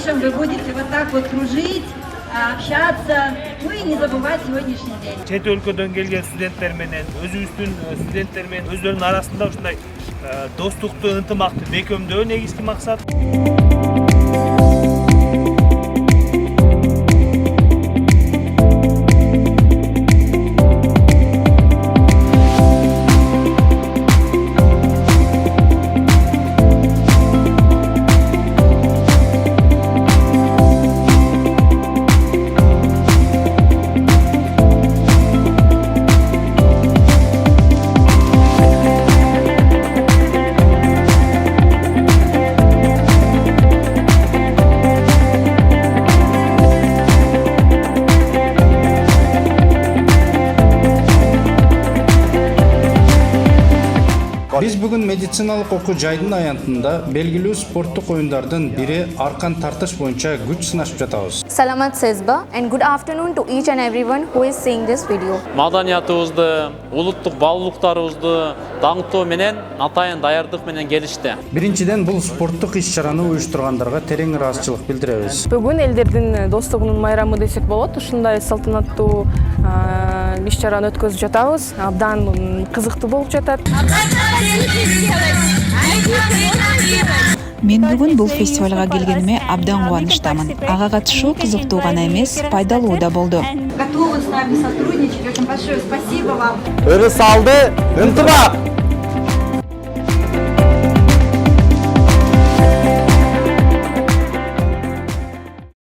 дальнейшем вы будете вот так вот кружить, общаться, ну и не забывать сегодняшний день. Чет өлкөдөн келген студенттер менен өзүбүздүн студенттер менен өздөрүнүн арасында ушундай достукту, ынтымакты бекемдөө негизги максат. Биз бүгүн медициналык окуу жайдын аянтында белгилүү спорттук оюндардын бири аркан тартыш боюнча күч сынашып жатабыз. Salamat Sezba and good afternoon to each and everyone who is seeing this video. Маданиятыбызды, улуттук баалуулуктарыбызды даңктоо менен атайын даярдык менен келишти. Биринчиден бул спорттук иш-чараны уюштургандарга терең ыраазычылык билдиребиз. Бүгүн элдердин достугунун майрамы десек болот. Ушундай салтанаттуу иш-чараны өткөзүп жатабыз. Абдан кызыктуу болуп жатат. Мен бүгүн бул фестивалга келгениме абдан кубанычтамын. Ага катышуу кызыктуу гана эмес, пайдалуу да болду. Готовы с нами сотрудничать. Очень большое спасибо вам. Ырыс алды, ынтымак!